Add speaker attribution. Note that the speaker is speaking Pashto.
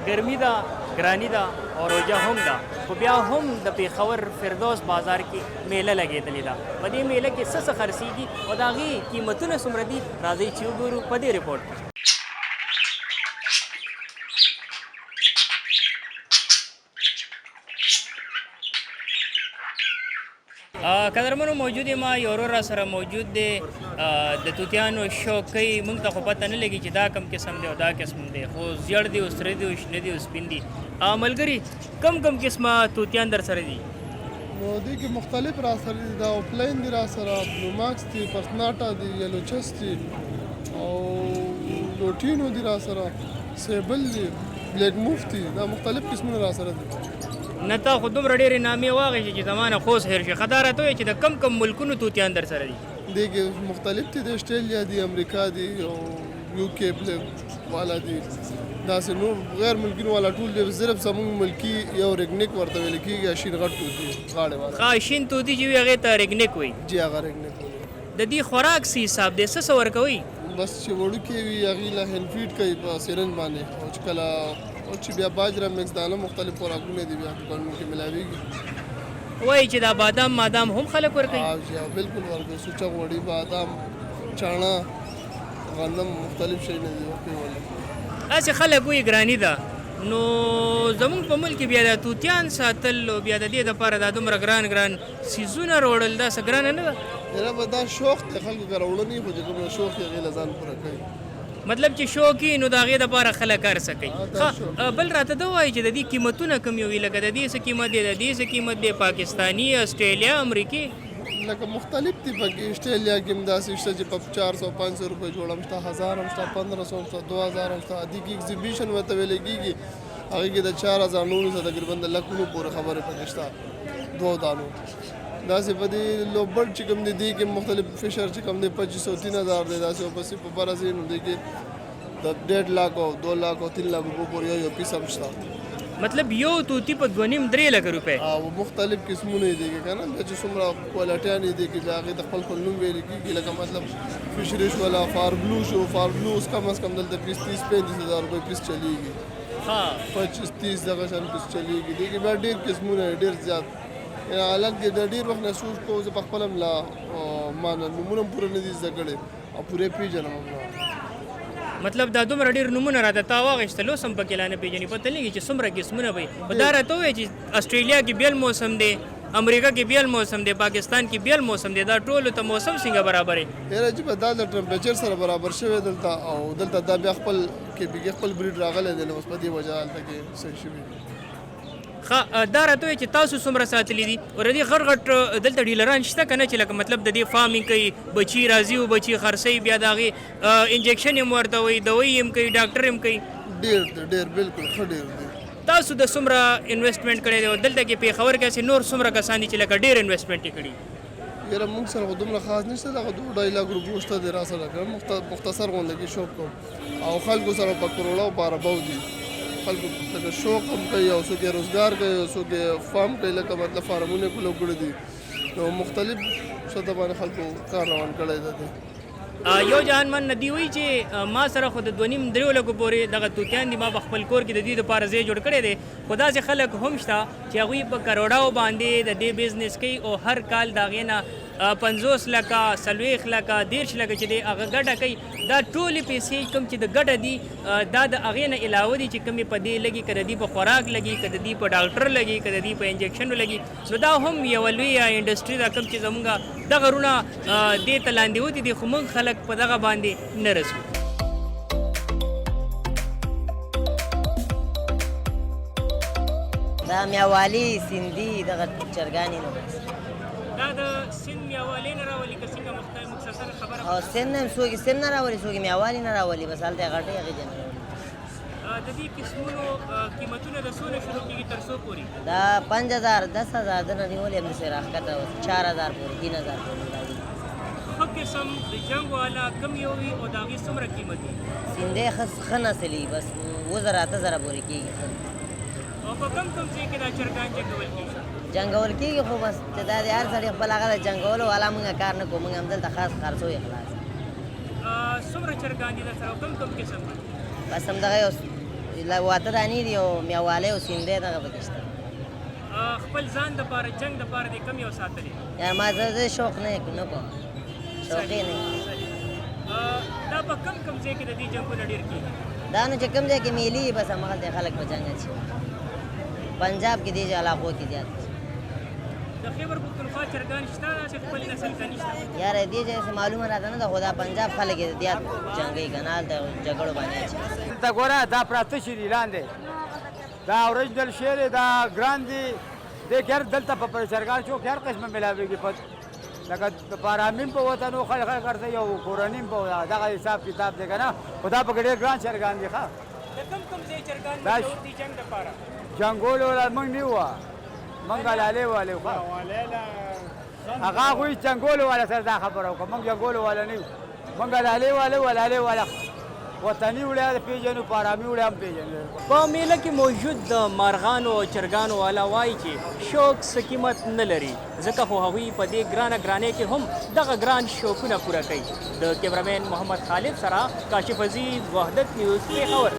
Speaker 1: ګرمي ده، ګراني ده او روژه هم ده، خو بیا هم د پېښور فردوس بازار کې میله لګېدلې ده. په دې میله کې څه څه خرڅېږي او د هغې قیمتونه څومره دي، راځئ چې وګورو په دې ریپورټ کې. قدرمنو موجود ما یو ورور را سره موجود دی د توتیانو شوق کوي. موږ ته خو پته نه لګي چې دا کم قسم دی او دا قسم دی، خو زیړ دی او سره دی او شنه دی او سپین دي. ملګري کم کم قسمه توتیان در سره دي؟
Speaker 2: نو دې کې مختلف را سره دي، دا پلین دي را سره، بلو ماکس دي، پرسناټا دي، یلو چس دي او لوټینو دي را سره، سیبل دي، بلیک موف دي، دا مختلف قسمونه را سره دي.
Speaker 1: نه تا خو دومره ډېرې نامې واخیستې چې زمانه خوس هېر شي. ښه دا راته ووایه چې د کم کم ملکونو توتیان در سره دي؟
Speaker 2: دې کې مختلف دي، د اسټرالیا دي، امریکا دي او یو کې بلیک والا دي، داسې نور غیر ملکي والا ټول دي. صرف زموږ ملکي یو ریګنیک ورته ویل کېږي، شین غټ توتي غاړې والا.
Speaker 1: شین توتي چې وي هغې ته ریګنیک وایي؟
Speaker 2: جی هغه ریګنیک وایي.
Speaker 1: د دې خوراک څه حساب دی، څه ورکوئ؟
Speaker 2: بس چې وړوکې وي هغې له هینډ فیډ کوي په سیرنج باندې، او چې کله او چې بیا باجره مکس دانه مختلف خوراکونه دي بیا دکانونو کې ملاویږي.
Speaker 1: وایي چې دا بادام مادام هم خلک ورکوي؟
Speaker 2: بالکل ورکوي، سوچه غوړي، بادام، چاڼه، غنم، مختلف شیونه دي ورکوي والله.
Speaker 1: داسې خلک وایي ګراني ده، نو زمونږ په ملک کې بیا د توتیان ساتل او بیا د دې دپاره دا دومره ګران ګران څیزونه راوړل دا څه ګرانه نه ده؟
Speaker 2: یاره به دا شوق دی خلکو که راوړنې، خو چې کوم شوق یې هغې له ځان پوره کوي.
Speaker 1: مطلب چې شوق وي نو د هغې دپاره خلک هر څه کوي. بل راته ده ووایي چې د دې قیمتونه کوم وي، لکه د دې څه قیمت دی، د دې څه قیمت دی، پاکستاني، اسټرالیا، امریکي؟
Speaker 2: لکه مختلف دي پکې. اسټرالیا کې هم داسې شته چې په 400-500 روپۍ جوړه هم شته، 1000 هم شته، 1500 هم شته، 2000 هم شته. دې کې ایگزیبیشن ورته ویل کېږي، هغې کې د 4000 تقریبا د لکونو پورې خبرې پکې شته، 2 دانو. داسې په دې لوبړ چې کوم دی دې کې مختلف فشر چې کوم دی 2500-3000 دی، داسې ورپسې په بره ځای نو دې کې د 1.5 لک او 2 لک او 3 لک روپو پورې یو پیس هم شته.
Speaker 1: مطلب یو توتي په 2.5-3 لکه روپۍ؟
Speaker 2: او مختلف قسمونه دي که نه، بیا چې څومره کوالټیانې دي کې د هغې د خپل خپل نوم ویل کېږي. لکه مطلب فشریش والا فار بلو شو، فار بلو اوس کم از کم دلته 30-35 روپۍ پیس چلیږي، 25-30 دغه شان پیس چلیږي. دې کې بیا ډېر قسمونه ډېر زیات الګ د ډېر وخت نه سوچ کوو. زه په خپل هم لا ما نومونه هم پوره نه دي زده کړي او پوره پېژنم هم.
Speaker 1: مطلب دا دومره ډېر نومونه راته تا واخیستل، اوس هم پکې لا نه پېژنې، پته نه لګي چې څومره قسمونه به وي. خو دا راته ووایه چې اسټرالیا کې بیل موسم دی، امریکا کې بیل موسم دی، پاکستان کې بیل موسم دی، دا ټولو ته موسم څنګه برابر دی؟
Speaker 2: یاره چې دا د ټمپریچر سره برابر شوی دلته، او دلته دا بیا خپل کې خپل بریډ راغلی دی، نو اوس په دې وجه هلته کې صحیح شوي دي.
Speaker 1: دا راته وایي چې تاسو څومره ساتلي دي؟ اورېدي غټ غټ دلته ډیلران شته که نه چې لکه مطلب د دې فارمینګ کوي، بچي راځي او بچي خرڅوي، بیا د هغې انجکشن یې ورته وایي، دوایي یې کوي، ډاکټر یې کوي؟ ډېر بالکل ښه ډېر دی. تاسو د څومره انویسټمنټ کړی دی او دلته کې پېښور کې هسې نور څومره کسان دي چې لکه ډېر انویسټمنټ یې کړي؟
Speaker 2: یاره موږ سره خو دومره خاص نشته، دغه 2.5 لک روپو شته دی را سره، مختصر غونډه کې شوق کوم او خلکو سره په کروڑو په ارباو دي. خلکو لکه شوق هم کوي او څوک یې روزګار کوي او څوک یې فارم کوي، لکه مطلب فارمونه کلو کړي دي، نو مختلف سطح باندې خلکو کار روان کړی دی.
Speaker 1: یو جهان من ندی وایي چې ما سره خو د 2.5-3 لکو پورې دغه توتیان دي، ما په خپل کور کې د دې دپاره ځای جوړ کړی دی. خو داسې خلک هم شته چې هغوی په کروڑاو باندې د دې بزنس کوي او هر کال د هغې نه 50 لکه 40 لکه 10 لکه چې دی هغه ګټه کوي. دا ټولې پیسې کوم چې د ګټه دي دا د هغې نه علاوه دي چې کومې په دې لګي، که د دې په خوراک لګي، که د دې په ډاکټر لګي، که د دې په انجکشن لګي، نو دا هم یوه لویه انډسټري ده کوم چې زمونږ دغه رونه دې ته لاندې وتي دي، خو موږ خلک په دغه باندې نه رسو.
Speaker 3: دا میاوالي سیندي دغه چرګانې نو
Speaker 1: دا د سیند میاوالي نه راولي که څنګه مختصر خبره؟
Speaker 3: او سیند نه څوک سیند نه راولي، څوک میاوالي نه راولي، بس هلته یې غټې هغې ځای نه راولي.
Speaker 1: د دې قسمونو قیمتونه د څونه شروع کېږي تر څو پورې؟
Speaker 3: دا 5000 10,000 دنه نیولې همداسې راښکته 4000 پورې 3000 پورې راځي.
Speaker 1: ښه قسم د جنګ والا کم یو وي او د هغې څومره قیمت وي؟
Speaker 3: سیندی ښه نسل وي، بس 2000-8000 پورې کېږي.
Speaker 1: او په کم ځای کې دا چرګان جنګول کېږي؟
Speaker 3: جنګول کېږي، خو بس چې دا د هر سړي خپل هغه د جنګولو والا موږ کار نه کوو، موږ همدلته خاص خرڅو یې خلاص.
Speaker 1: څومره چرګان دي درسره او کم قسم دي؟
Speaker 3: بس همدغه یو واته دانې دي او میوالی او سیندی دغه پکې شته
Speaker 1: خپل ځان دپاره جنګ دپاره دې کم یو ساتلی
Speaker 3: یا ما زه شوق نه کوم شوقي نه
Speaker 1: دا په کم کم ځای کې د دې جنګونه ډېر کېږي
Speaker 3: دا نو چې کوم ځای کې میلي بس همغلته خلک په جنګ اچي پنجاب کې دې علاقو کې زیات
Speaker 1: د خیبر پښتونخوا چرګان شته داسې خپل نسل ته نشته
Speaker 3: یاره دې ځای څه معلومه راته نه ده خو دا پنجاب خلک یې زیات جنګي که نه هلته جګړو باندې اچي
Speaker 4: دلته ګوره دا پراته شي دي لاندې دا اوریجنل شی دی دا ګران دي دې کې هر دلته په چرګان چوک هر قسمه ملاوېږي لکه د پارامین په وطنو خلک ورته یو کورنیم په دغه حساب کتاب دی که نه خو دا پکې ډېر ګران چرګان دي ښه
Speaker 1: د کم کم ځای چرګان مشهور دي جنګ دپاره
Speaker 4: جنګولو والا موږ نه وو موږ لالې والې وو هغه هغوی جنګولو والا سره دا خبره وکړه موږ جنګولو والا نه یو موږ لالې والې وو لالې والا وطني وړیا پیژنو پارامي وړیا هم پیژنو
Speaker 1: په میله کې موجود د مارغانو او چرګانو والا وایي چې شوق څه قیمت نه لري ځکه خو هغوی په دې ګرانۍ کې هم دغه ګران شوقونه پوره کوي د کیمرامین محمد خالد سره کاشف عزیز وحدت نیوز پېښور